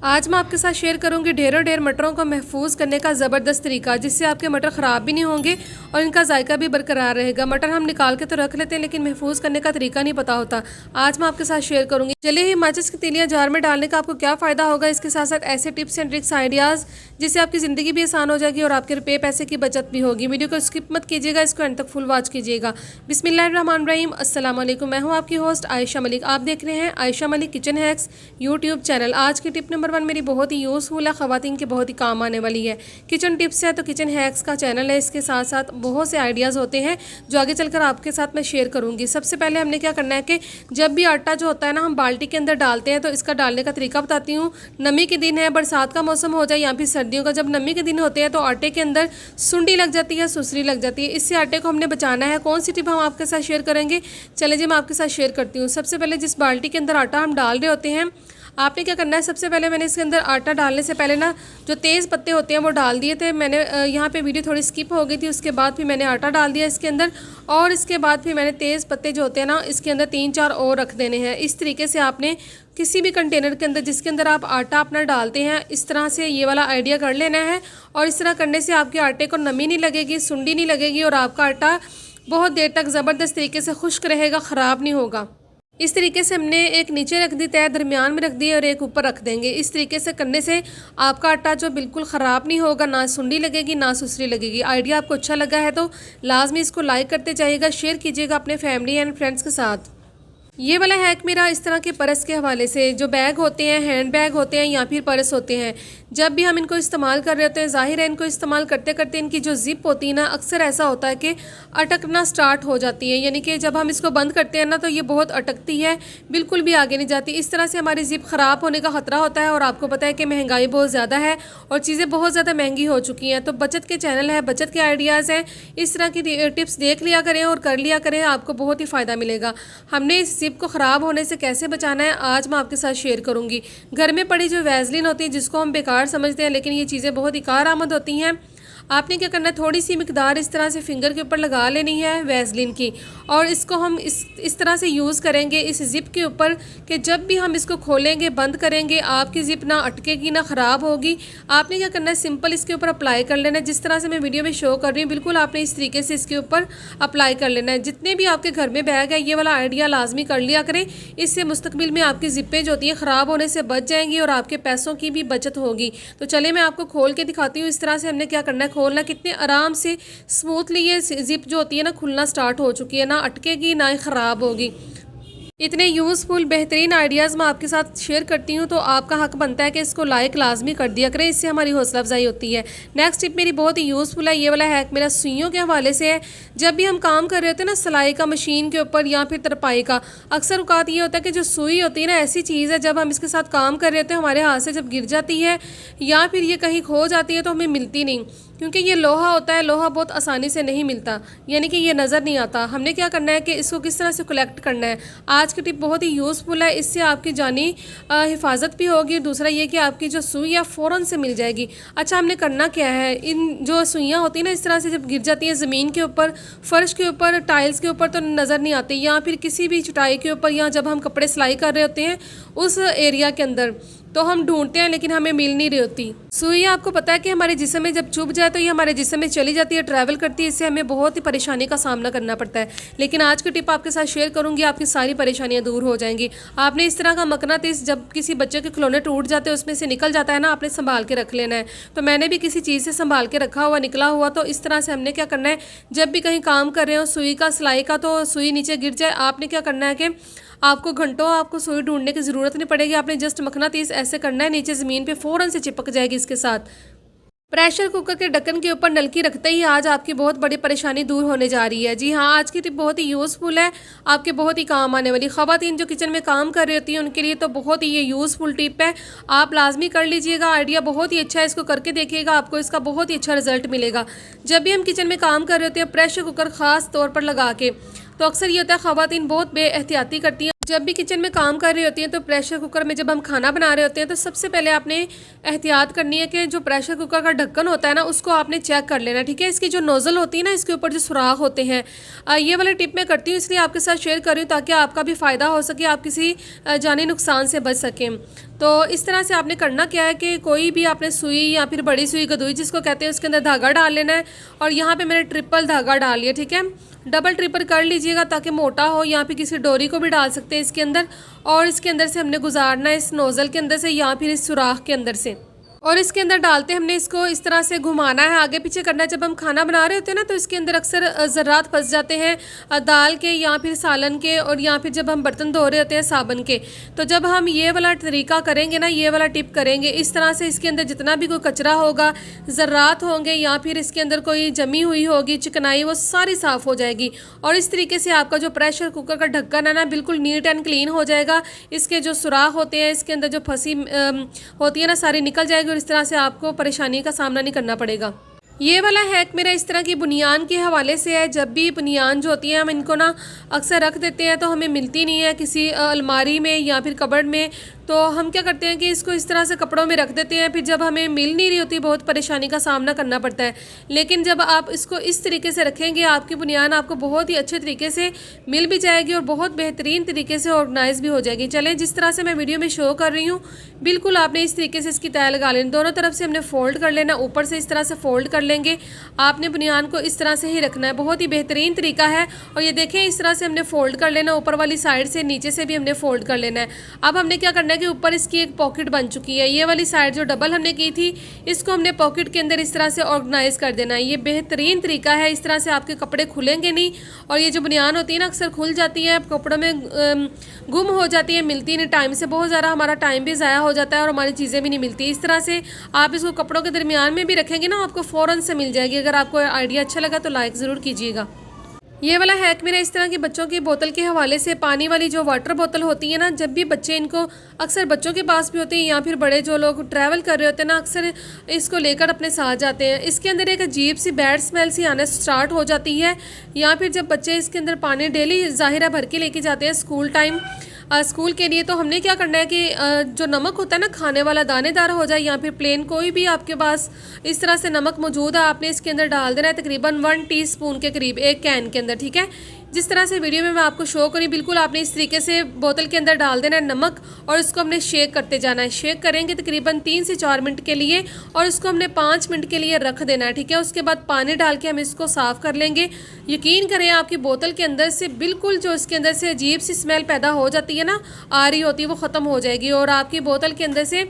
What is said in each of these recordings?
आज मैं आपके साथ शेयर करूंगी ढेर मटरों को महफूज करने का ज़बरदस्त तरीका, जिससे आपके मटर ख़राब भी नहीं होंगे और इनका जायका भी बरकरार रहेगा। मटर हम निकाल के तो रख लेते हैं, लेकिन महफूज करने का तरीका नहीं पता होता। आज मैं आपके साथ शेयर करूंगी। चलिए ही माचिस की तीलियां जार में डालने का आपको क्या फ़ायदा होगा, इसके साथ साथ ऐसे टिप्स एंड ट्रिक्स आइडियाज़ जिससे आपकी ज़िंदगी भी आसान हो जाएगी और आपके रुपये पैसे की बचत भी होगी। वीडियो को स्किप मत कीजिएगा, इसको एंड तक फुल वॉच कीजिएगा। बिस्मिल्लाहिर्रहमानिर्रहीम, अस्सलाम वालेकुम। मैं हूँ आपकी होस्ट आयशा मलिक। आप देख रहे हैं Ayesha Malik kitchen hacks YouTube channel. आज की टिप नंबर 1 मेरी बहुत ही यूज़फुल है, ख़वातीन के बहुत ही काम आने वाली है। किचन टिप्स है तो किचन हैक्स का चैनल है, इसके साथ साथ बहुत से आइडियाज़ होते हैं जो आगे चलकर आपके साथ मैं शेयर करूंगी। सबसे पहले हमने क्या करना है कि जब भी आटा जो होता है ना हम बाल्टी के अंदर डालते हैं, तो इसका डालने का तरीका बताती हूँ। नमी के दिन है, बरसात का मौसम हो जाए या फिर सर्दियों का, जब नमी के दिन होते हैं तो आटे के अंदर सुंडी लग जाती है, सुसरी लग जाती है। इससे आटे को हमने बचाना है। कौन सी टिप हम आपके साथ शेयर करेंगे, चले जी मैं आपके साथ शेयर करती हूँ। सबसे पहले जिस बाल्टी के अंदर आटा हम डाल रहे होते हैं, आपने क्या करना है, सबसे पहले मैंने इसके अंदर आटा डालने से पहले ना जो तेज़ पत्ते होते हैं वो डाल दिए थे। मैंने यहाँ पे वीडियो थोड़ी स्किप हो गई थी, उसके बाद फिर मैंने आटा डाल दिया इसके अंदर, और इसके बाद फिर मैंने तेज़ पत्ते जो होते हैं ना इसके अंदर 3-4 और रख देने हैं। इस तरीके से आपने किसी भी कंटेनर के अंदर जिसके अंदर आप आटा अपना डालते हैं, इस तरह से ये वाला आइडिया कर लेना है। और इस तरह करने से आपके आटे को नमी नहीं लगेगी, सुंडी नहीं लगेगी और आपका आटा बहुत देर तक ज़बरदस्त तरीके से खुश्क रहेगा, ख़राब नहीं होगा। इस तरीके से हमने एक नीचे रख दी तय, दरमियान में रख दी और एक ऊपर रख देंगे। इस तरीके से करने से आपका आटा जो बिल्कुल ख़राब नहीं होगा, ना सुंडी लगेगी ना सुसरी लगेगी। आइडिया आपको अच्छा लगा है तो लाजमी इसको लाइक करते जाइएगा, शेयर कीजिएगा अपने फैमिली एंड फ्रेंड्स के साथ। ये वाला हैक मेरा इस तरह के पर्स के हवाले से, जो बैग होते हैं, हैंड बैग होते हैं या फिर पर्स होते हैं, जब भी हम इनको इस्तेमाल कर रहे होते हैं, ज़ाहिर है इनको इस्तेमाल करते करते इनकी जो ज़िप होती है ना, अक्सर ऐसा होता है कि अटकना स्टार्ट हो जाती है। यानी कि जब हम इसको बंद करते हैं ना तो ये बहुत अटकती है, बिल्कुल भी आगे नहीं जाती। इस तरह से हमारी ज़िप ख़राब होने का ख़तरा होता है। और आपको पता है कि महंगाई बहुत ज़्यादा है और चीज़ें बहुत ज़्यादा महंगी हो चुकी हैं। तो बचत के चैनल है, बचत के आइडियाज़ हैं, इस तरह की टिप्स देख लिया करें और कर लिया करें, आपको बहुत ही फ़ायदा मिलेगा। हमने इस ज़िप को ख़राब होने से कैसे बचाना है आज मैं आपके साथ शेयर करूंगी। घर में पड़ी जो वैसलीन होती है, जिसको हम बेकार समझते हैं, लेकिन ये चीज़ें बहुत ही कारआमद होती हैं। आपने क्या करना है, थोड़ी सी मिकदार इस तरह से फिंगर के ऊपर लगा लेनी है वैसलीन की, और इसको हम इस तरह से यूज़ करेंगे इस ज़िप के ऊपर कि जब भी हम इसको खोलेंगे, बंद करेंगे, आपकी ज़िप ना अटकेगी ना ख़राब होगी। आपने क्या करना है, सिंपल इसके ऊपर अप्लाई कर लेना है, जिस तरह से मैं वीडियो में शो कर रही हूँ, बिल्कुल आपने इस तरीके से इसके ऊपर अप्लाई कर लेना है। जितने भी आपके घर में बैग है, ये वाला आइडिया लाजमी कर लिया करें। इससे मुस्तकबिल में आपकी ज़िप्पें जो होती हैं ख़राब होने से बच जाएंगी और आपके पैसों की भी बचत होगी। तो चलिए मैं आपको खोल के दिखाती हूँ। इस तरह से हमने क्या करना है, खोलना, कितने आराम से स्मूथली ये जिप जो होती है ना खुलना स्टार्ट हो चुकी है, ना अटकेगी ना ही ख़राब होगी। इतने यूज़फुल बेहतरीन आइडियाज़ मैं आपके साथ शेयर करती हूँ, तो आपका हक बनता है कि इसको लाइक लाजमी कर दिया करें, इससे हमारी हौसला अफजाई होती है। नेक्स्ट टिप मेरी बहुत ही यूज़फुल है। ये वाला हैक मेरा सुइयों के हवाले से है। जब भी हम काम कर रहे होते हैं ना सिलाई का, मशीन के ऊपर या फिर तरपाई का, अक्सर औकात ये होता है कि जो सुई होती है ना, ऐसी चीज़ है जब हम इसके साथ काम कर रहे होते हैं, हमारे हाथ से जब गिर जाती है या फिर ये कहीं खो जाती है तो हमें मिलती नहीं, क्योंकि ये लोहा होता है। लोहा बहुत आसानी से नहीं मिलता, यानी कि ये नज़र नहीं आता। हमने क्या करना है कि इसको किस तरह से कलेक्ट करना है। आज की टिप बहुत ही यूज़फुल है, इससे आपकी जानी हिफाजत भी होगी। दूसरा ये कि आपकी जो सुई है फ़ौरन से मिल जाएगी। अच्छा, हमने करना क्या है, इन जो सुइयाँ होती हैं ना, इस तरह से जब गिर जाती हैं ज़मीन के ऊपर, फ़र्श के ऊपर, टाइल्स के ऊपर तो नज़र नहीं आती, या फिर किसी भी चटाई के ऊपर, या जब हम कपड़े सिलाई कर रहे होते हैं उस एरिया के अंदर, तो हम ढूंढते हैं लेकिन हमें मिल नहीं रही होती। सुई आपको पता है कि हमारे जिस्म में जब चुभ जाए तो ये हमारे जिस्म में चली जाती है, ट्रैवल करती है, इससे हमें बहुत ही परेशानी का सामना करना पड़ता है। लेकिन आज की टिप आपके साथ शेयर करूंगी, आपकी सारी परेशानियां दूर हो जाएंगी। आपने इस तरह का मकनातीस, जब किसी बच्चे के खिलौने टूट जाते हैं उसमें से निकल जाता है ना, आपने संभाल के रख लेना है। तो मैंने भी किसी चीज़ से संभाल के रखा हुआ, निकला हुआ, तो इस तरह से हमने क्या करना है, जब भी कहीं काम कर रहे हो सुई का, सिलाई का, तो सुई नीचे गिर जाए, आपने क्या करना है कि आपको घंटों आपको सुई ढूंढने की ज़रूरत नहीं पड़ेगी। आपने जस्ट मखनातीस ऐसे करना है, नीचे ज़मीन पे फ़ौरन से चिपक जाएगी इसके साथ। प्रेशर कुकर के ढक्कन के ऊपर नलकी रखते ही आज आपकी बहुत बड़ी परेशानी दूर होने जा रही है। जी हाँ, आज की टिप बहुत ही यूज़फुल है, आपके बहुत ही काम आने वाली। ख़वातीन जो किचन में काम कर रही होती हैं उनके लिए तो बहुत ही ये यूज़फुल टिप है, आप लाजमी कर लीजिएगा। आइडिया बहुत ही अच्छा है, इसको करके देखिएगा, आपको इसका बहुत ही अच्छा रिजल्ट मिलेगा। जब भी हम किचन में काम कर रहे होते हैं, प्रेशर कुकर ख़ास तौर पर लगा के, तो अक्सर ये होता है ख़वातीन बहुत बेएहतियाती करती हैं। जब भी किचन में काम कर रही होती हैं तो प्रेशर कुकर में जब हम खाना बना रहे होते हैं, तो सबसे पहले आपने एहतियात करनी है कि जो प्रेशर कुकर का ढक्कन होता है ना, उसको आपने चेक कर लेना, ठीक है। इसकी जो नोज़ल होती है ना, इसके ऊपर जो सुराख होते हैं, ये वाला टिप मैं करती हूँ, इसलिए आपके साथ शेयर कर रही हूँ ताकि आपका भी फ़ायदा हो सके, आप किसी जानी नुकसान से बच सकें। तो इस तरह से आपने करना क्या है कि कोई भी आपने सुई या फिर बड़ी सुई गदुई जिसको कहते हैं उसके अंदर धागा डाल लेना है। और यहाँ पे मैंने ट्रिपल धागा डाल लिया, ठीक है। डबल ट्रिपल कर लीजिएगा ताकि मोटा हो। यहाँ पे किसी डोरी को भी डाल सकते हैं इसके अंदर। और इसके अंदर से हमने गुजारना है इस नोज़ल के अंदर से या फिर इस सुराख के अंदर से। और इसके अंदर डालते हमने इसको इस तरह से घुमाना है, आगे पीछे करना है। जब हम खाना बना रहे होते हैं ना तो इसके अंदर अक्सर ज़र्रात फंस जाते हैं दाल के या फिर सालन के, और या फिर जब हम बर्तन धो रहे होते हैं साबुन के। तो जब हम ये वाला तरीका करेंगे ना, ये वाला टिप करेंगे, इस तरह से इसके अंदर जितना भी कोई कचरा होगा, ज़र्रात होंगे या फिर इसके अंदर कोई जमी हुई होगी चिकनाई, वो सारी साफ़ हो जाएगी। और इस तरीके से आपका जो प्रेशर कुकर का ढक्कन है ना बिल्कुल नीट एंड क्लीन हो जाएगा। इसके जो सुराख होते हैं इसके अंदर जो फंसी होती है ना सारी निकल जाएगी और इस तरह से आपको परेशानी का सामना नहीं करना पड़ेगा। ये वाला हैक मेरा इस तरह की बुनियान के हवाले से है। जब भी बुनियान जो होती है हम इनको ना अक्सर रख देते हैं तो हमें मिलती नहीं है किसी अलमारी में या फिर कबर्ड में, तो हम क्या करते हैं कि इसको इस तरह से कपड़ों में रख देते हैं। फिर जब हमें मिल नहीं रही होती बहुत परेशानी का सामना करना पड़ता है। लेकिन जब आप इसको इस तरीके से रखेंगे आपकी बुनियान आपको बहुत ही अच्छे तरीके से मिल भी जाएगी और बहुत बेहतरीन तरीके से ऑर्गेनाइज भी हो जाएगी। चलें, जिस तरह से मैं वीडियो में शो कर रही हूँ बिल्कुल आपने इस तरीके से इसकी तय लगा लेनी। दोनों तरफ से हमने फ़ोल्ड कर लेना, ऊपर से इस तरह से फ़ोल्ड कर लेंगे। आपने बुनियान को इस तरह से ही रखना है, बहुत ही बेहतरीन तरीका है। और ये देखें इस तरह से हमने फ़ोल्ड कर लेना, ऊपर वाली साइड से नीचे से भी हमने फ़ोल्ड कर लेना है। अब हमने क्या करना है कि ऊपर इसकी एक पॉकेट बन चुकी है, ये वाली साइड जो डबल हमने की थी इसको हमने पॉकेट के अंदर इस तरह से ऑर्गेनाइज कर देना है। ये बेहतरीन तरीका है, इस तरह से आपके कपड़े खुलेंगे नहीं। और ये जो बुनियान होती है ना अक्सर खुल जाती है, कपड़ों में गुम हो जाती है, मिलती नहीं टाइम से, बहुत ज़्यादा हमारा टाइम भी ज़ाया हो जाता है और हमारी चीज़ें भी नहीं मिलती। इस तरह से आप इसको कपड़ों के दरमियान में भी रखेंगे ना आपको फ़ौरन से मिल जाएगी। अगर आपको आइडिया अच्छा लगा तो लाइक ज़रूर कीजिएगा। ये वाला हैक मेरा इस तरह की बच्चों की बोतल के हवाले से, पानी वाली जो वाटर बोतल होती है ना, जब भी बच्चे इनको अक्सर बच्चों के पास भी होती है या फिर बड़े जो लोग ट्रैवल कर रहे होते हैं ना अक्सर इसको लेकर अपने साथ जाते हैं। इसके अंदर एक अजीब सी बैड स्मेल सी आना स्टार्ट हो जाती है। या फिर जब बच्चे इसके अंदर पानी डेली ज़ाहिरा भर के लेके जाते हैं स्कूल टाइम स्कूल के लिए, तो हमने क्या करना है कि जो नमक होता है ना खाने वाला दानेदार हो जाए या फिर प्लेन कोई भी आपके पास इस तरह से नमक मौजूद है, आपने इसके अंदर डाल देना है तकरीबन 1 टीस्पून के करीब एक कैन के अंदर, ठीक है। जिस तरह से वीडियो में मैं आपको शो करी बिल्कुल आपने इस तरीके से बोतल के अंदर डाल देना है नमक और इसको हमने शेक करते जाना है। शेक करेंगे तकरीबन 3 से 4 मिनट के लिए और इसको हमने 5 मिनट के लिए रख देना है, ठीक है। उसके बाद पानी डाल के हम इसको साफ़ कर लेंगे। यकीन करें आपकी बोतल के अंदर से बिल्कुल जो इसके अंदर से अजीब सी स्मेल पैदा हो जाती है ना, आ रही होती है, वो ख़त्म हो जाएगी और आपकी बोतल के अंदर से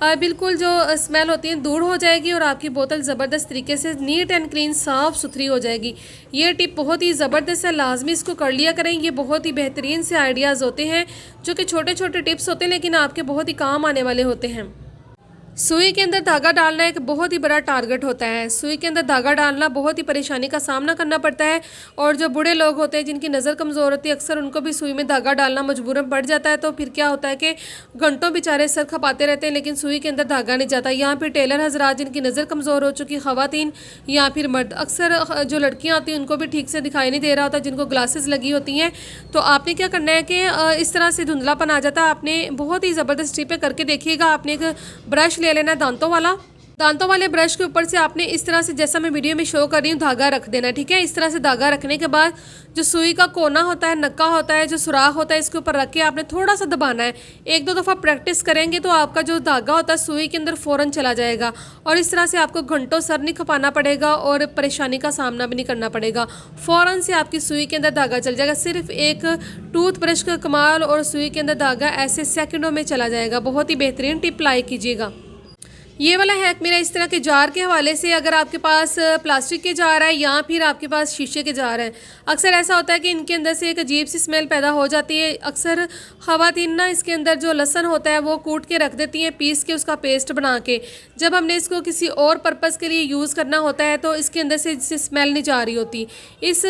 बिल्कुल जो स्मेल होती है दूर हो जाएगी और आपकी बोतल ज़बरदस्त तरीके से नीट एंड क्लीन साफ़ सुथरी हो जाएगी। ये टिप बहुत ही ज़बरदस्त है, लाजमी इसको कर लिया करें। ये बहुत ही बेहतरीन से आइडियाज़ होते हैं जो कि छोटे छोटे टिप्स होते हैं लेकिन आपके बहुत ही काम आने वाले होते हैं। सुई के अंदर धागा डालना एक बहुत ही बड़ा टारगेट होता है। सुई के अंदर धागा डालना बहुत ही परेशानी का सामना करना पड़ता है और जो बूढ़े लोग होते हैं जिनकी नज़र कमज़ोर होती है अक्सर उनको भी सुई में धागा डालना मजबूरन पड़ जाता है। तो फिर क्या होता है कि घंटों बेचारे सर खपाते रहते हैं लेकिन सुई के अंदर धागा नहीं जाता। यहाँ पर टेलर हजरात जिनकी नज़र कमज़ोर हो चुकी ख़वातीन या फिर मर्द, अक्सर जो लड़कियाँ आती हैं उनको भी ठीक से दिखाई नहीं दे रहा होता, जिनको ग्लासेस लगी होती हैं, तो आपने क्या करना है कि इस तरह से धुंधलापन आ जाता है। आपने बहुत ही ज़बरदस्त टिप करके देखिएगा। आपने एक ब्रश ले लेना दांतों वाले ब्रश के ऊपर से आपने इस तरह से जैसा मैं वीडियो में शो कर रही हूँ धागा रख देना, ठीक है। इस तरह से धागा रखने के बाद जो सुई का कोना होता है, नक्का होता है, जो सुराख होता है, इसके ऊपर रख के आपने थोड़ा सा दबाना है। 1-2 दफ़ा प्रैक्टिस करेंगे तो आपका जो धागा होता है सुई के अंदर फ़ौरन चला जाएगा और इस तरह से आपको घंटों सर नहीं खपाना पड़ेगा और परेशानी का सामना भी नहीं करना पड़ेगा। फ़ौरन से आपकी सुई के अंदर धागा चल जाएगा। सिर्फ एक टूथ ब्रश का कमाल और सुई के अंदर धागा ऐसे सेकंडों में चला जाएगा। बहुत ही बेहतरीन टिप अप्लाई कीजिएगा। ये वाला हैक मेरा इस तरह के जार के हवाले से, अगर आपके पास प्लास्टिक के जार है या फिर आपके पास शीशे के जार हैं, अक्सर ऐसा होता है कि इनके अंदर से एक अजीब सी स्मेल पैदा हो जाती है। अक्सर ख़वातीन ना इसके अंदर जो लहसुन होता है वो कूट के रख देती हैं, पीस के उसका पेस्ट बना के। जब हमने इसको किसी और पर्पज़ के लिए यूज़ करना होता है तो इसके अंदर से स्मेल नहीं जा रही होती। इस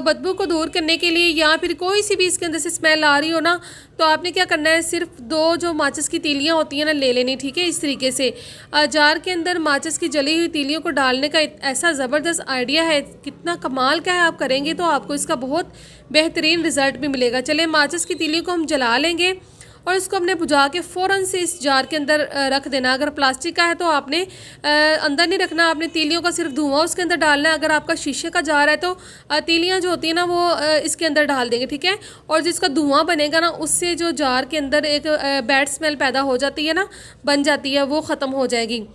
बदबू को दूर करने के लिए या फिर कोई सी भी इसके अंदर से स्मेल आ रही हो ना, तो आपने क्या करना है, सिर्फ 2 जो माचिस की तीलियाँ होती हैं ना ले लेनी, ठीक है। इस तरीके से जार के अंदर माचिस की जली हुई तीलियों को डालने का ऐसा ज़बरदस्त आइडिया है, कितना कमाल का है। आप करेंगे तो आपको इसका बहुत बेहतरीन रिज़ल्ट भी मिलेगा। चलिए माचिस की तीलियों को हम जला लेंगे और इसको हमने बुझा के फ़ौरन से इस जार के अंदर रख देना। अगर प्लास्टिक का है तो आपने अंदर नहीं रखना, आपने तीलियों का सिर्फ धुआं उसके अंदर डालना है। अगर आपका शीशे का जार है तो तीलियाँ जो होती है ना वो इसके अंदर डाल देंगे, ठीक है। और जिसका धुआं बनेगा ना उससे जो जार के अंदर एक बैड स्मेल पैदा हो जाती है ना, बन जाती है, वो ख़त्म हो जाएगी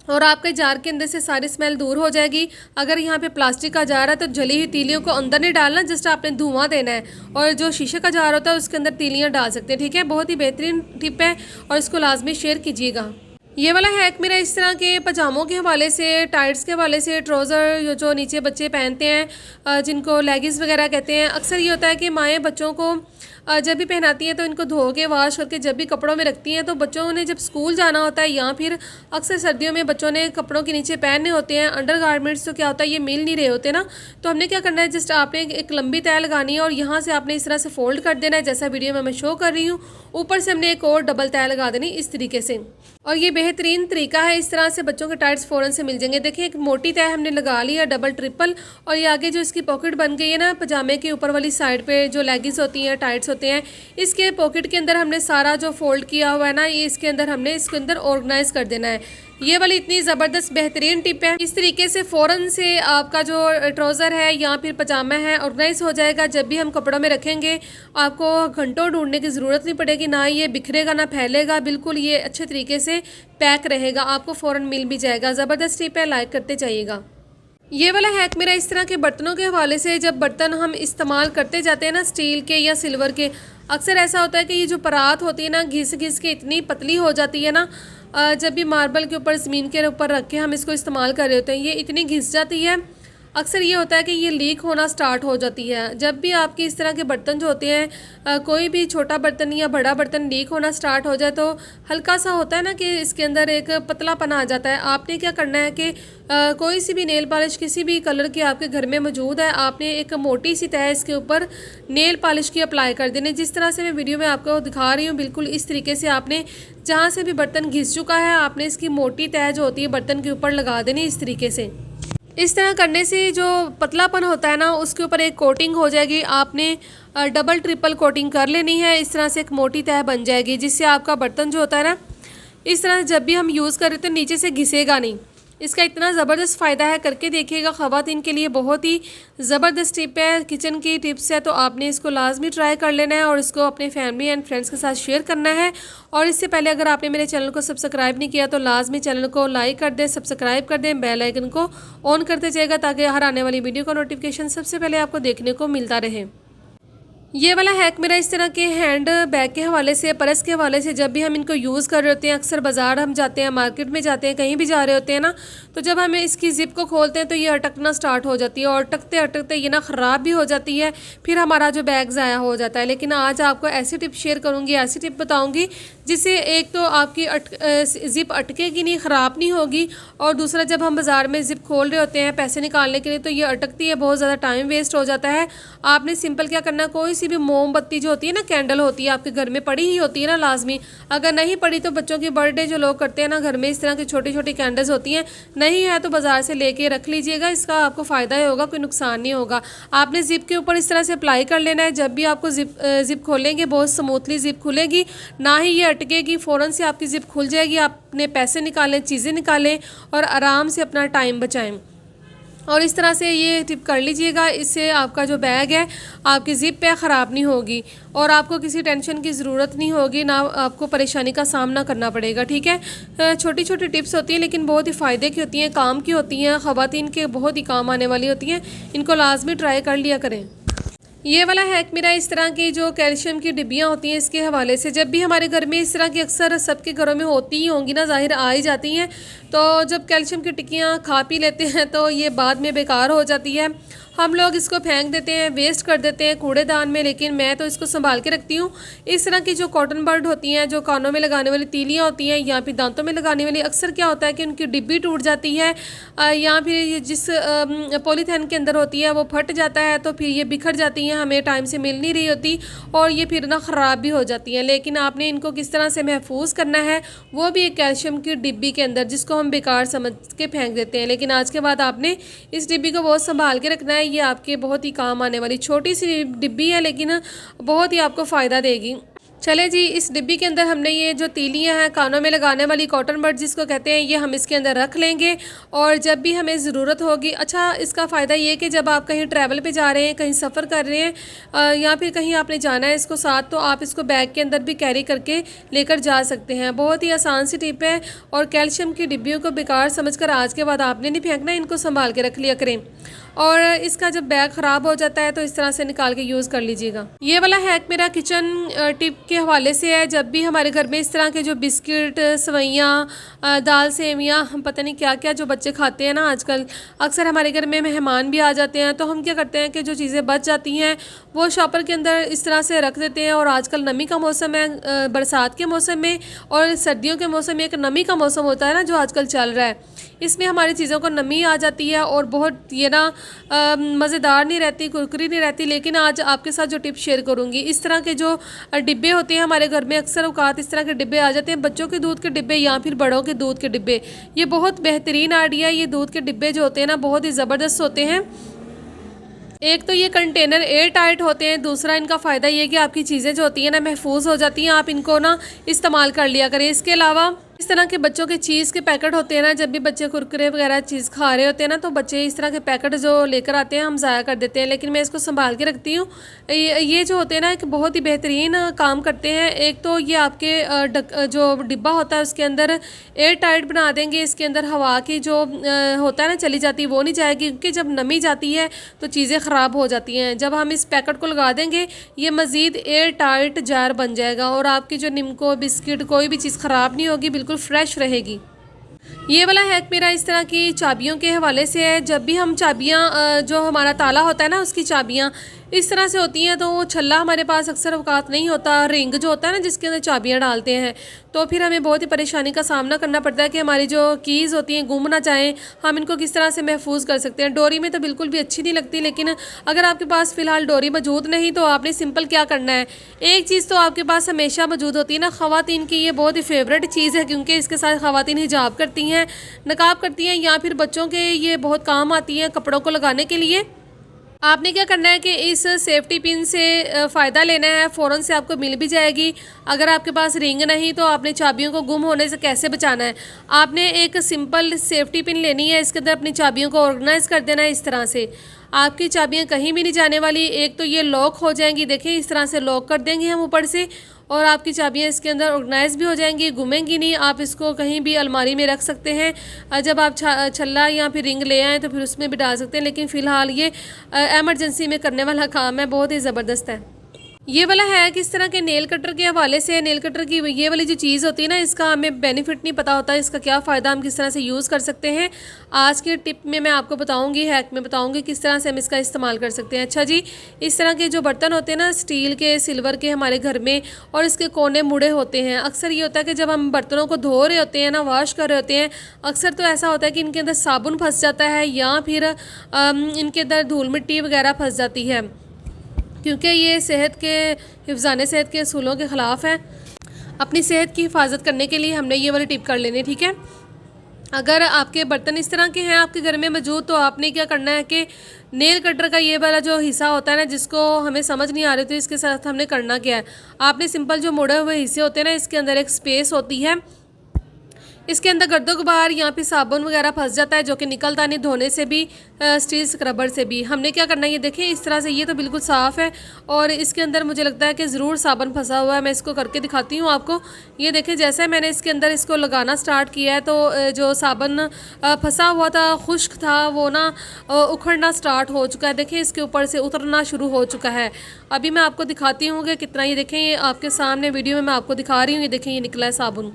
और आपके जार के अंदर से सारी स्मेल दूर हो जाएगी। अगर यहाँ पे प्लास्टिक का जार है तो जली हुई तीलियों को अंदर नहीं डालना, जस्ट आपने धुआं देना है। और जो शीशे का जार होता है उसके अंदर तीलियाँ डाल सकते हैं, ठीक है। बहुत ही बेहतरीन टिप है और इसको लाजमी शेयर कीजिएगा। ये वाला हैक मेरा इस तरह के पजामों के हवाले से, टाइट्स के हवाले से, ट्राउज़र जो नीचे बच्चे पहनते हैं जिनको लेगिंग्स वगैरह कहते हैं। अक्सर ये होता है कि माएँ बच्चों को जब भी पहनाती हैं तो इनको धो के वॉश करके जब भी कपड़ों में रखती हैं, तो बच्चों ने जब स्कूल जाना होता है या फिर अक्सर सर्दियों में बच्चों ने कपड़ों के नीचे पहनने होते हैं अंडर गारमेंट्स, तो क्या होता है ये मिल नहीं रहे होते ना। तो हमने क्या करना है, जस्ट आपने एक लंबी तय लगानी है और यहाँ से आपने इस तरह से फोल्ड कर देना है जैसा वीडियो में मैं शो कर रही हूँ। ऊपर से हमने एक और डबल तय लगा देनी इस तरीके से, और ये बेहतरीन तरीका है। इस तरह से बच्चों के टाइट्स फ़ौरन से मिल जाएंगे। देखिए एक मोटी तय हमने लगा ली है, डबल ट्रिपल, और ये आगे जो इसकी पॉकेट बन गई है ना पजामे के ऊपर वाली साइड पे जो लेगिंग्स होती हैं, टाइट्स होते हैं, इसके पॉकेट के अंदर हमने सारा जो फोल्ड किया हुआ है ना, ये इसके अंदर हमने इसके अंदर ऑर्गेनाइज कर देना है। ये वाली इतनी ज़बरदस्त बेहतरीन टिप है। इस तरीके से फ़ौरन से आपका जो ट्राउज़र है या फिर पजामा है ऑर्गेनाइज हो जाएगा। जब भी हम कपड़ों में रखेंगे आपको घंटों ढूंढने की ज़रूरत नहीं पड़ेगी, ना ये बिखरेगा ना फैलेगा, बिल्कुल ये अच्छे तरीके से पैक रहेगा, आपको फ़ौरन मिल भी जाएगा। ज़बरदस्त टिप है, लाइक करते जाइएगा। ये वाला हैक मेरा इस तरह के बर्तनों के हवाले से, जब बर्तन हम इस्तेमाल करते जाते हैं ना स्टील के या सिल्वर के, अक्सर ऐसा होता है कि ये जो परात होती है ना घिस घिस के इतनी पतली हो जाती है ना, जब भी मार्बल के ऊपर ज़मीन के ऊपर रख के हम इसको इस्तेमाल कर रहे होते हैं, ये इतनी घिस जाती है। अक्सर ये होता है कि ये लीक होना स्टार्ट हो जाती है। जब भी आपकी इस तरह के बर्तन जो होते हैं, कोई भी छोटा बर्तन या बड़ा बर्तन लीक होना स्टार्ट हो जाए तो हल्का सा होता है ना कि इसके अंदर एक पतलापन आ जाता है। आपने क्या करना है कि कोई सी भी नेल पॉलिश किसी भी कलर की आपके घर में मौजूद है, आपने एक मोटी सी तह इसके ऊपर नेल पॉलिश की अप्लाई कर देनी। जिस तरह से मैं वीडियो में आपको दिखा रही हूँ बिल्कुल इस तरीके से आपने जहाँ से भी बर्तन घिस चुका है आपने इसकी मोटी तह जो होती है बर्तन के ऊपर लगा देनी इस तरीके से। इस तरह करने से जो पतलापन होता है ना उसके ऊपर एक कोटिंग हो जाएगी। आपने डबल ट्रिपल कोटिंग कर लेनी है, इस तरह से एक मोटी तह बन जाएगी जिससे आपका बर्तन जो होता है ना इस तरह जब भी हम यूज़ करें तो नीचे से घिसेगा नहीं। इसका इतना ज़बरदस्त फ़ायदा है, करके देखिएगा। ख़वातीन के लिए बहुत ही ज़बरदस्त टिप है, किचन की टिप्स है, तो आपने इसको लाजमी ट्राई कर लेना है और इसको अपने फैमिली एंड फ्रेंड्स के साथ शेयर करना है। और इससे पहले अगर आपने मेरे चैनल को सब्सक्राइब नहीं किया तो लाजमी चैनल को लाइक कर दें, सब्सक्राइब कर दें, बेल आइकन को ऑन करते जाएगा ताकि हर आने वाली वीडियो का नोटिफिकेशन सबसे पहले आपको देखने को मिलता रहे। ये वाला हैक मेरा इस तरह के हैंड बैग के हवाले से, पर्स के हवाले से, जब भी हम इनको यूज़ कर रहे होते हैं, अक्सर बाज़ार हम जाते हैं, मार्केट में जाते हैं, कहीं भी जा रहे होते हैं ना, तो जब हम इसकी ज़िप को खोलते हैं तो ये अटकना स्टार्ट हो जाती है और अटकते अटकते ये ना ख़राब भी हो जाती है, फिर हमारा जो बैग ज़ाया हो जाता है। लेकिन आज आपको ऐसी टिप शेयर करूँगी, ऐसी टिप बताऊँगी जिससे एक तो आपकी ज़िप अटकेगी नहीं, ख़राब नहीं होगी, और दूसरा जब हम बाज़ार में ज़िप खोल रहे होते हैं पैसे निकालने के लिए तो ये अटकती है, बहुत ज़्यादा टाइम वेस्ट हो जाता है। आपने सिंपल क्या करना, कोई सी भी मोमबत्ती जो होती है ना, कैंडल होती है आपके घर में पड़ी ही होती है ना लाजमी, अगर नहीं पड़ी तो बच्चों की बर्थडे जो लोग करते हैं ना घर में, इस तरह की छोटी छोटी कैंडल्स होती हैं, नहीं है तो बाज़ार से लेके रख लीजिएगा, इसका आपको फ़ायदा ही होगा, कोई नुकसान नहीं होगा। आपने ज़िप के ऊपर इस तरह से अप्लाई कर लेना है। जब भी आपको ज़िप खोलेंगे बहुत स्मूथली ज़िप खुलेगी, ना ही ये अटकेगी, फ़ौरन से आपकी ज़िप खुल जाएगी। आपने पैसे निकालें, चीज़ें निकालें और आराम से अपना टाइम बचाएं। और इस तरह से ये टिप कर लीजिएगा, इससे आपका जो बैग है आपकी ज़िप पे ख़राब नहीं होगी और आपको किसी टेंशन की ज़रूरत नहीं होगी, ना आपको परेशानी का सामना करना पड़ेगा। ठीक है, छोटी छोटी टिप्स होती हैं लेकिन बहुत ही फ़ायदे की होती हैं, काम की होती हैं, ख़वातीन के बहुत ही काम आने वाली होती हैं। इनको लाजमी ट्राई कर लिया करें। ये वाला हैक मेरा इस तरह की जो कैल्शियम की डिब्बियाँ होती हैं इसके हवाले से, जब भी हमारे घर में इस तरह की अक्सर सबके घरों में होती ही होंगी ना, ज़ाहिर आ ही जाती हैं, तो जब कैल्शियम की टिक्कियाँ खा पी लेते हैं तो ये बाद में बेकार हो जाती है। हम लोग इसको फेंक देते हैं, वेस्ट कर देते हैं कूड़ेदान में, लेकिन मैं तो इसको संभाल के रखती हूँ। इस तरह की जो कॉटन बर्ड होती हैं, जो कानों में लगाने वाली तीलियाँ होती हैं या फिर दांतों में लगाने वाली, अक्सर क्या होता है कि उनकी डिब्बी टूट जाती है या फिर ये जिस पॉलीथीन के अंदर होती है वो फट जाता है, तो फिर ये बिखर जाती हैं, हमें टाइम से मिल नहीं रही होती और ये फिर ना ख़राब भी हो जाती हैं। लेकिन आपने इनको किस तरह से महफूज करना है, वो भी एक कैल्शियम की डिब्बी के अंदर, जिसको हम बेकार समझ के फेंक देते हैं, लेकिन आज के बाद आपने इस डिब्बी को बहुत संभाल के रखना है। ये आपके बहुत ही काम आने वाली छोटी सी डिब्बी है लेकिन बहुत ही आपको फ़ायदा देगी। चले जी, इस डिब्बी के अंदर हमने ये जो तीलियां हैं कानों में लगाने वाली, कॉटन बड जिसको कहते हैं, ये हम इसके अंदर रख लेंगे और जब भी हमें ज़रूरत होगी। अच्छा, इसका फ़ायदा ये कि जब आप कहीं ट्रैवल पे जा रहे हैं, कहीं सफ़र कर रहे हैं या फिर कहीं आपने जाना है इसको साथ, तो आप इसको बैग के अंदर भी कैरी करके लेकर जा सकते हैं। बहुत ही आसान सी टिप है। और कैल्शियम की डिब्बियों को बेकार समझकर आज के बाद आपने नहीं फेंकना, इनको संभाल के रख लिया करें। और इसका जब बैग ख़राब हो जाता है तो इस तरह से निकाल के यूज़ कर लीजिएगा। ये वाला हैक मेरा किचन टिप के हवाले से है। जब भी हमारे घर में इस तरह के जो बिस्किट, सवैयाँ, दाल सेवियाँ, हम पता नहीं क्या क्या जो बच्चे खाते हैं ना आजकल, अक्सर हमारे घर में मेहमान भी आ जाते हैं, तो हम क्या करते हैं कि जो चीज़ें बच जाती हैं वो शॉपर के अंदर इस तरह से रख देते हैं। और आजकल नमी का मौसम है, बरसात के मौसम में और सर्दियों के मौसम में एक नमी का मौसम होता है ना जो आजकल चल रहा है, इसमें हमारी चीज़ों को नमी आ जाती है और बहुत ये ना मज़ेदार नहीं रहती, कुरकुरी नहीं रहती। लेकिन आज आपके साथ जो टिप शेयर करूँगी, इस तरह के जो डिब्बे होते हैं हमारे घर में, अक्सर औकात इस तरह के डिब्बे आ जाते हैं, बच्चों के दूध के डिब्बे या फिर बड़ों के दूध के डिब्बे। ये बहुत बेहतरीन आइडिया है। ये दूध के डिब्बे जो होते हैं ना बहुत ही ज़बरदस्त होते हैं। एक तो ये कंटेनर एयर टाइट होते हैं, दूसरा इनका फ़ायदा ये कि आपकी चीज़ें जो होती हैं ना महफूज हो जाती हैं, आप इनको ना इस्तेमाल कर लिया करें। इसके अलावा इस तरह के बच्चों के चीज़ के पैकेट होते हैं ना, जब भी बच्चे कुरकुरे वगैरह चीज़ खा रहे होते हैं ना, तो बच्चे इस तरह के पैकेट जो लेकर आते हैं हम ज़ाया कर देते हैं, लेकिन मैं इसको संभाल के रखती हूँ। ये जो होते हैं ना एक बहुत ही बेहतरीन काम करते हैं। एक तो ये आपके जो डिब्बा होता है उसके अंदर एयर टाइट बना देंगे, इसके अंदर हवा की जो होता है ना चली जाती वो नहीं जाएगी, क्योंकि जब नमी जाती है तो चीज़ें ख़राब हो जाती हैं। जब हम इस पैकेट को लगा देंगे ये मज़ीद एयर टाइट जार बन जाएगा और आपकी जो निमको, बिस्किट, कोई भी चीज़ ख़राब नहीं होगी, बिल्कुल फ्रेश रहेगी। ये वाला हैक मेरा इस तरह की चाबियों के हवाले से है। जब भी हम चाबियाँ जो हमारा ताला होता है ना उसकी चाबियाँ इस तरह से होती हैं, तो वो छल्ला हमारे पास अक्सर औकात नहीं होता, रिंग जो होता है ना जिसके अंदर चाबियाँ डालते हैं, तो फिर हमें बहुत ही परेशानी का सामना करना पड़ता है कि हमारी जो कीज़ होती हैं गुम ना जाएँ, हम इनको किस तरह से महफूज कर सकते हैं। डोरी में तो बिल्कुल भी अच्छी नहीं लगती, लेकिन अगर आपके पास फ़िलहाल डोरी मौजूद नहीं तो आपने सिंपल क्या करना है, एक चीज़ तो आपके पास हमेशा मौजूद होती है ना, ख़वातीन की ये बहुत ही फेवरेट चीज़ है, क्योंकि इसके साथ ख़वातीन हिजाब करती हैं, नकाब करती हैं, या फिर बच्चों के ये बहुत काम आती है कपड़ों को लगाने के लिए। आपने क्या करना है कि इस सेफ्टी पिन से फ़ायदा लेना है, फ़ौरन से आपको मिल भी जाएगी। अगर आपके पास रिंग नहीं तो आपने चाबियों को गुम होने से कैसे बचाना है, आपने एक सिंपल सेफ्टी पिन लेनी है, इसके अंदर अपनी चाबियों को ऑर्गेनाइज़ कर देना है। इस तरह से आपकी चाबियां कहीं भी नहीं जाने वाली। एक तो ये लॉक हो जाएंगी, देखिए इस तरह से लॉक कर देंगे हम ऊपर से, और आपकी चाबियां इसके अंदर ऑर्गेनाइज भी हो जाएंगी, घूमेंगी नहीं। आप इसको कहीं भी अलमारी में रख सकते हैं। जब आप छल्ला या फिर रिंग ले आएँ तो फिर उसमें भी डाल सकते हैं, लेकिन फ़िलहाल ये एमरजेंसी में करने वाला काम है, बहुत ही ज़बरदस्त है। ये वाला है किस तरह के नेल कटर के हवाले से। नेल कटर की ये वाली जो चीज़ होती है ना, इसका हमें बेनिफिट नहीं पता होता, इसका क्या फ़ायदा, हम किस तरह से यूज़ कर सकते हैं। आज के टिप में मैं आपको बताऊंगी, हैक में बताऊंगी किस तरह से हम इसका इस्तेमाल कर सकते हैं। अच्छा जी, इस तरह के जो बर्तन होते हैं ना, स्टील के, सिल्वर के हमारे घर में, और इसके कोने मुड़े होते हैं। अक्सर ये होता है कि जब हम बर्तनों को धो रहे होते हैं ना, वॉश कर रहे होते हैं, अक्सर तो ऐसा होता है कि इनके अंदर साबुन फंस जाता है या फिर इनके अंदर धूल मिट्टी वगैरह फंस जाती है, क्योंकि ये सेहत के हिफ्ज़ाने सेहत के असूलों के ख़िलाफ़ है। अपनी सेहत की हिफाजत करने के लिए हमने ये वाली टिप कर लेनी, ठीक है। अगर आपके बर्तन इस तरह के हैं आपके घर में मौजूद, तो आपने क्या करना है कि नेल कटर का ये वाला जो हिस्सा होता है ना, जिसको हमें समझ नहीं आ रही थी इसके साथ हमने करना क्या है, आपने सिंपल जो मुड़े हुए हिस्से होते हैं ना, इसके अंदर एक स्पेस होती है, इसके अंदर गर्दो गुबार यहाँ पे साबुन वगैरह फंस जाता है, जो कि निकलता नहीं धोने से भी, स्टील स्क्रबर से भी। हमने क्या करना है, ये देखें इस तरह से, ये तो बिल्कुल साफ़ है और इसके अंदर मुझे लगता है कि ज़रूर साबुन फंसा हुआ है। मैं इसको करके दिखाती हूँ आपको। ये देखें, जैसे मैंने इसके अंदर इसको लगाना स्टार्ट किया है, तो जो साबुन फंसा हुआ था, खुश्क था, वो ना उखड़ना स्टार्ट हो चुका है। देखें इसके ऊपर से उतरना शुरू हो चुका है। अभी मैं आपको दिखाती हूँ कि कितना, ये देखें, ये आपके सामने वीडियो में मैं आपको दिखा रही हूँ, ये देखें ये निकला है साबुन।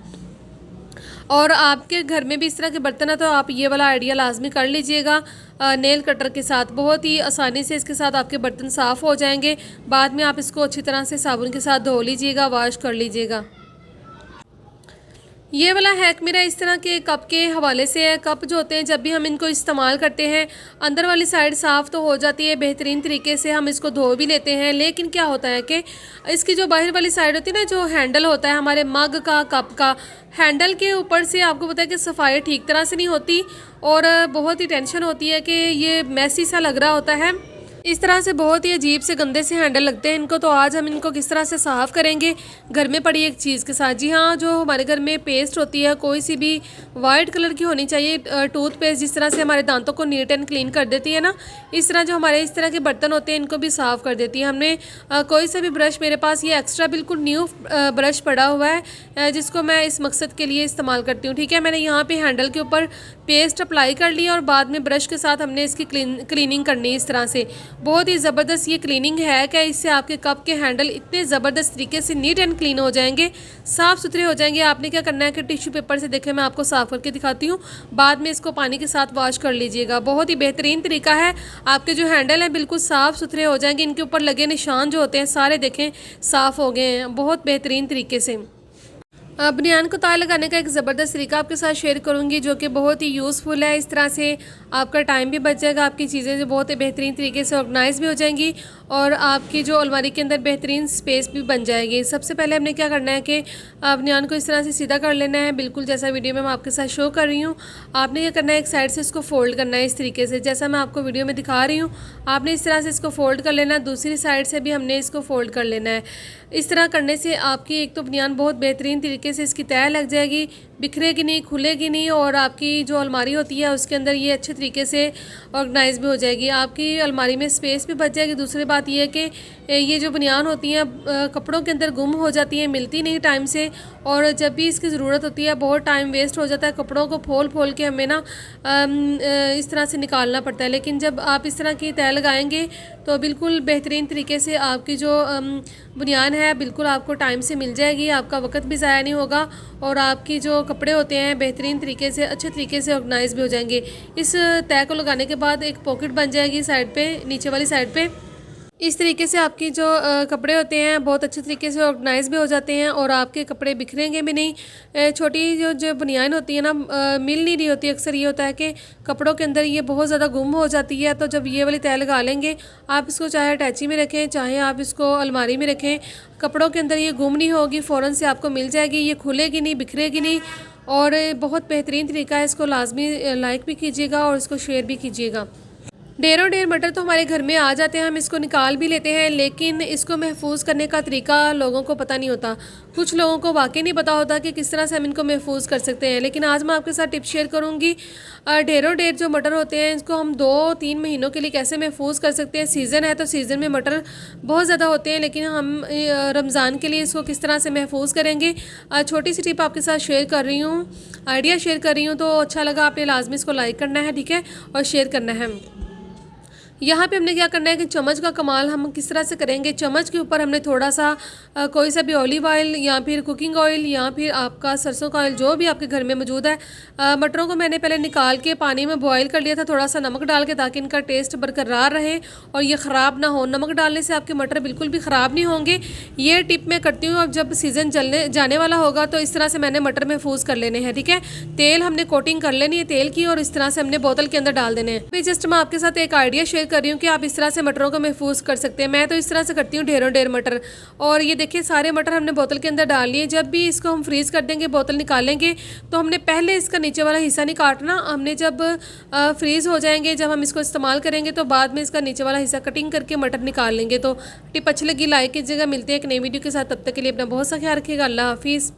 और आपके घर में भी इस तरह के बर्तन है तो आप ये वाला आइडिया लाजमी कर लीजिएगा नेल कटर के साथ। बहुत ही आसानी से इसके साथ आपके बर्तन साफ़ हो जाएंगे। बाद में आप इसको अच्छी तरह से साबुन के साथ धो लीजिएगा, वॉश कर लीजिएगा। ये वाला हैक मेरा इस तरह के कप के हवाले से है। कप जो होते हैं, जब भी हम इनको इस्तेमाल करते हैं, अंदर वाली साइड साफ़ तो हो जाती है, बेहतरीन तरीके से हम इसको धो भी लेते हैं, लेकिन क्या होता है कि इसकी जो बाहर वाली साइड होती है ना, जो हैंडल होता है हमारे मग का, कप का, हैंडल के ऊपर से आपको पता है कि सफाई ठीक तरह से नहीं होती और बहुत ही टेंशन होती है कि ये मैसी सा लग रहा होता है। इस तरह से बहुत ही अजीब से गंदे से हैंडल लगते हैं इनको। तो आज हम इनको किस तरह से साफ़ करेंगे घर में पड़ी एक चीज़ के साथ। जी हाँ, जो हमारे घर में पेस्ट होती है कोई सी भी वाइट कलर की होनी चाहिए। टूथपेस्ट जिस तरह से हमारे दांतों को नीट एंड क्लीन कर देती है ना, इस तरह जो हमारे इस तरह के बर्तन होते हैं इनको भी साफ़ कर देती है। हमने कोई सा भी ब्रश, मेरे पास ये एक्स्ट्रा बिल्कुल न्यू ब्रश पड़ा हुआ है जिसको मैं इस मकसद के लिए इस्तेमाल करती हूँ। ठीक है, मैंने यहाँ पे हैंडल के ऊपर पेस्ट अप्लाई कर लिया और बाद में ब्रश के साथ हमने इसकी क्लीनिंग करनी है इस तरह से। बहुत ही ज़बरदस्त ये क्लीनिंग है कि इससे आपके कप के हैंडल इतने ज़बरदस्त तरीके से नीट एंड क्लीन हो जाएंगे, साफ़ सुथरे हो जाएंगे। आपने क्या करना है कि टिश्यू पेपर से, देखें मैं आपको साफ़ करके दिखाती हूँ, बाद में इसको पानी के साथ वॉश कर लीजिएगा। बहुत ही बेहतरीन तरीका है, आपके जो हैंडल हैं बिल्कुल साफ़ सुथरे हो जाएंगे। इनके ऊपर लगे निशान जो होते हैं सारे देखें साफ़ हो गए हैं बहुत बेहतरीन तरीके से। बनियान को तार लगाने का एक ज़बरदस्त तरीका आपके साथ शेयर करूंगी जो कि बहुत ही यूज़फुल है। इस तरह से आपका टाइम भी बच जाएगा, आपकी चीज़ें जो बहुत ही बेहतरीन तरीके से ऑर्गेनाइज भी हो जाएंगी और आपकी जो अलमारी के अंदर बेहतरीन स्पेस भी बन जाएगी। सबसे पहले हमने क्या करना है कि बनियान को इस तरह से सीधा कर लेना है, बिल्कुल जैसा वीडियो में मैं आपके साथ शो कर रही हूँ। आपने क्या करना है, एक साइड से इसको फोल्ड करना है इस तरीके से जैसा मैं आपको वीडियो में दिखा रही हूँ। आपने इस तरह से इसको फोल्ड कर लेना है, दूसरी साइड से भी हमने इसको फोल्ड कर लेना है। इस तरह करने से आपकी एक तो बनियान बहुत बेहतरीन तरीके से इसकी तय लग जाएगी, बिखरेगी नहीं, खुलेगी नहीं और आपकी जो अलमारी होती है उसके अंदर ये अच्छे तरीके से ऑर्गेनाइज भी हो जाएगी। आपकी अलमारी में स्पेस भी बच जाएगी। दूसरी बात यह है कि ये जो बनियान होती हैं कपड़ों के अंदर गुम हो जाती हैं, मिलती नहीं टाइम से, और जब भी इसकी ज़रूरत होती है बहुत टाइम वेस्ट हो जाता है। कपड़ों को फोल के हमें ना इस तरह से निकालना पड़ता है। लेकिन जब आप इस तरह की तय लगाएंगे तो बिल्कुल बेहतरीन तरीके से आपकी जो बनियान है बिल्कुल आपको टाइम से मिल जाएगी, आपका वक्त भी ज़ाया नहीं होगा और आपकी जो कपड़े होते हैं बेहतरीन तरीके से अच्छे तरीके से ऑर्गेनाइज भी हो जाएंगे। इस तय को लगाने के बाद एक पॉकेट बन जाएगी साइड पे, नीचे वाली साइड पे। इस तरीके से आपकी जो कपड़े होते हैं बहुत अच्छे तरीके से ऑर्गेनाइज भी हो जाते हैं और आपके कपड़े बिखरेंगे भी नहीं। छोटी जो बनियान होती है ना मिल नहीं रही होती, अक्सर ये होता है कि कपड़ों के अंदर ये बहुत ज़्यादा गुम हो जाती है। तो जब ये वाली तय लगा लेंगे, आप इसको चाहे अटैची में रखें चाहे आप इसको अलमारी में रखें, कपड़ों के अंदर ये गुम नहीं होगी, फ़ौरन से आपको मिल जाएगी, ये खुलेगी नहीं, बिखरेगी नहीं और बहुत बेहतरीन तरीका है। इसको लाजमी लाइक भी कीजिएगा और इसको शेयर भी कीजिएगा। ढेरों ढेर मटर तो हमारे घर में आ जाते हैं, हम इसको निकाल भी लेते हैं, लेकिन इसको महफूज करने का तरीका लोगों को पता नहीं होता। कुछ लोगों को वाकई नहीं पता होता कि किस तरह से हम इनको महफूज कर सकते हैं। लेकिन आज मैं आपके साथ टिप शेयर करूंगी। ढेरों ढेर जो मटर होते हैं इसको हम 2-3 महीनों के लिए कैसे महफूज कर सकते हैं। सीज़न है तो सीज़न में मटर बहुत ज़्यादा होते हैं, लेकिन हम रमज़ान के लिए इसको किस तरह से महफूज करेंगे, छोटी सी टिप आपके साथ शेयर कर रही हूँ, आइडिया शेयर कर रही हूँ। तो अच्छा लगा आपने लाजमी इसको लाइक करना है, ठीक है, और शेयर करना है। यहाँ पे हमने क्या करना है कि चम्मच का कमाल हम किस तरह से करेंगे। चम्मच के ऊपर हमने थोड़ा सा कोई सा भी ऑलिव ऑयल या फिर कुकिंग ऑयल या फिर आपका सरसों का ऑयल जो भी आपके घर में मौजूद है। मटरों को मैंने पहले निकाल के पानी में बॉयल कर लिया था थोड़ा सा नमक डाल के, ताकि इनका टेस्ट बरकरार रहे और ये ख़राब ना हो। नमक डालने से आपके मटर बिल्कुल भी ख़राब नहीं होंगे। ये टिप मैं करती हूँ। अब जब सीज़न चलने जाने वाला होगा तो इस तरह से मैंने मटर महफूज कर लेने हैं, ठीक है। तेल हमने कोटिंग कर लेनी है तेल की और इस तरह से हमने बोतल के अंदर डाल देने हैं। फिर जस्ट मैं आपके साथ एक आइडिया शेयर कर रही हूँ कि आप इस तरह से मटरों को महफूज कर सकते हैं। मैं तो इस तरह से करती हूँ, ढेरों ढेर मटर। और ये देखिए सारे मटर हमने बोतल के अंदर डाल लिए। जब भी इसको हम फ्रीज़ कर देंगे, बोतल निकालेंगे, तो हमने पहले इसका नीचे वाला हिस्सा नहीं काटना। हमने जब फ्रीज़ हो जाएंगे, जब हम इसको इस्तेमाल करेंगे, तो बाद में इसका नीचे वाला हिस्सा कटिंग करके मटर निकाल लेंगे। तो टिप अच्छी लगी, लाइक कीजिएगा। मिलते हैं एक नई वीडियो के साथ, तब तक के लिए अपना बहुत सा ख्याल रखिएगा। अल्लाह हाफिज़।